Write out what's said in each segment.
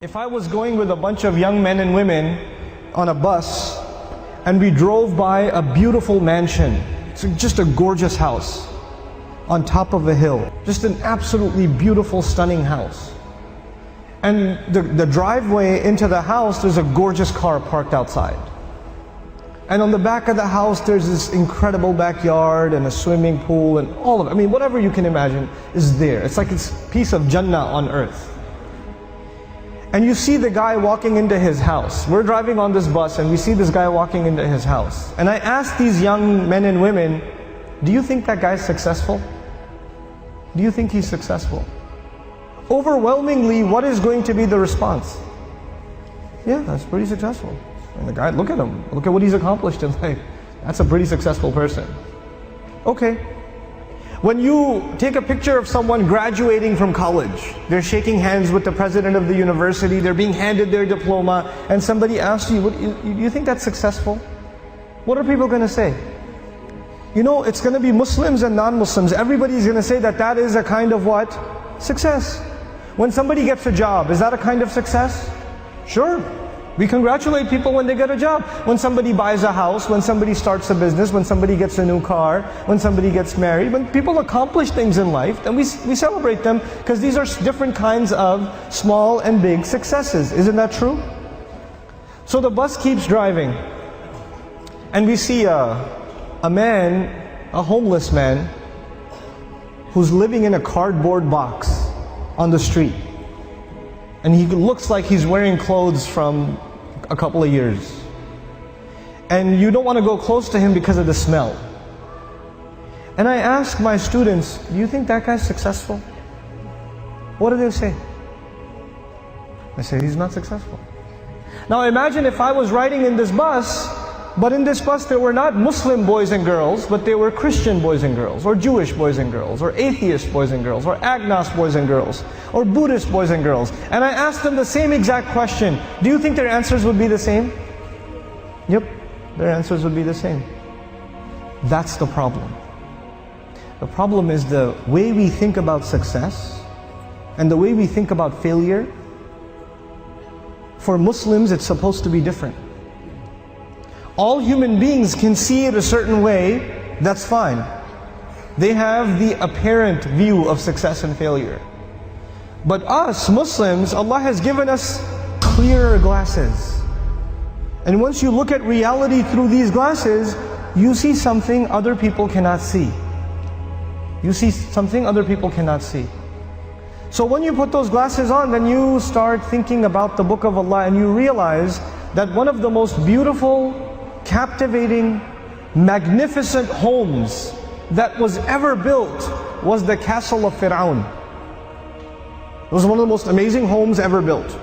If I was going with a bunch of young men and women on a bus and we drove by a beautiful mansion, it's just a gorgeous house on top of a hill, just an absolutely beautiful, stunning house. And the driveway into the house, there's a gorgeous car parked outside. And on the back of the house, there's this incredible backyard and a swimming pool and all of it. I mean, whatever you can imagine is there. It's like it's a piece of Jannah on earth. And you see the guy walking into his house. We're driving on this bus and we see this guy walking into his house. And I asked these young men and women, do you think that guy's successful? Do you think he's successful? Overwhelmingly, what is going to be the response? Yeah, that's pretty successful. And the guy, look at him. Look at what he's accomplished in life. That's a pretty successful person. Okay. When you take a picture of someone graduating from college, they're shaking hands with the president of the university, they're being handed their diploma, and somebody asks you, you think that's successful? What are people going to say? You know, it's going to be Muslims and non-Muslims. Everybody's going to say that that is a kind of what? Success. When somebody gets a job, is that a kind of success? Sure. We congratulate people when they get a job. When somebody buys a house, when somebody starts a business, when somebody gets a new car, when somebody gets married, when people accomplish things in life, then we celebrate them because these are different kinds of small and big successes. Isn't that true? So the bus keeps driving and we see a man, a homeless man, who's living in a cardboard box on the street. And he looks like he's wearing clothes from a couple of years. And you don't want to go close to him because of the smell. And I ask my students, do you think that guy's successful? What do they say? I say, he's not successful. Now imagine if I was riding in this bus, but in this bus there were not Muslim boys and girls, but they were Christian boys and girls, or Jewish boys and girls, or atheist boys and girls, or agnostic boys and girls, or Buddhist boys and girls. And I asked them the same exact question. Do you think their answers would be the same? Yep, their answers would be the same. That's the problem. The problem is the way we think about success and the way we think about failure. For Muslims, it's supposed to be different. All human beings can see it a certain way, that's fine. They have the apparent view of success and failure. But us, Muslims, Allah has given us clearer glasses. And once you look at reality through these glasses, you see something other people cannot see. You see something other people cannot see. So when you put those glasses on, then you start thinking about the Book of Allah and you realize that one of the most beautiful, captivating, magnificent homes that was ever built was the castle of Fir'aun. It was one of the most amazing homes ever built.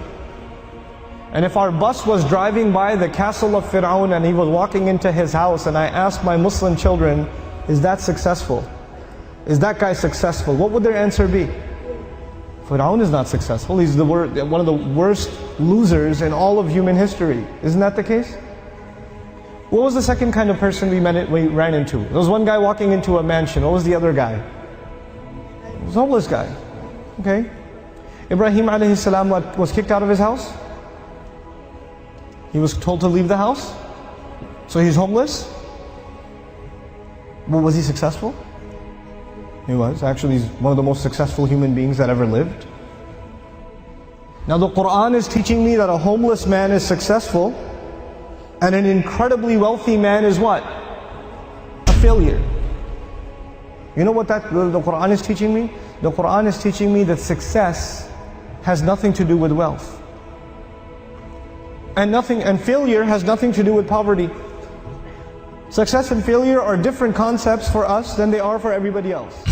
And if our bus was driving by the castle of Fir'aun and he was walking into his house and I asked my Muslim children, is that successful? Is that guy successful? What would their answer be? Fir'aun is not successful. He's one of the worst losers in all of human history. Isn't that the case? What was the second kind of person we ran into? There was one guy walking into a mansion. What was the other guy? He was a homeless guy. Okay. Ibrahim alayhi salam was kicked out of his house. He was told to leave the house. So he's homeless. Well, was he successful? He was. Actually, he's one of the most successful human beings that ever lived. Now the Qur'an is teaching me that a homeless man is successful and an incredibly wealthy man is what? A failure. You know what the Qur'an is teaching me? The Qur'an is teaching me that success has nothing to do with wealth. And failure has nothing to do with poverty. Success and failure are different concepts for us than they are for everybody else.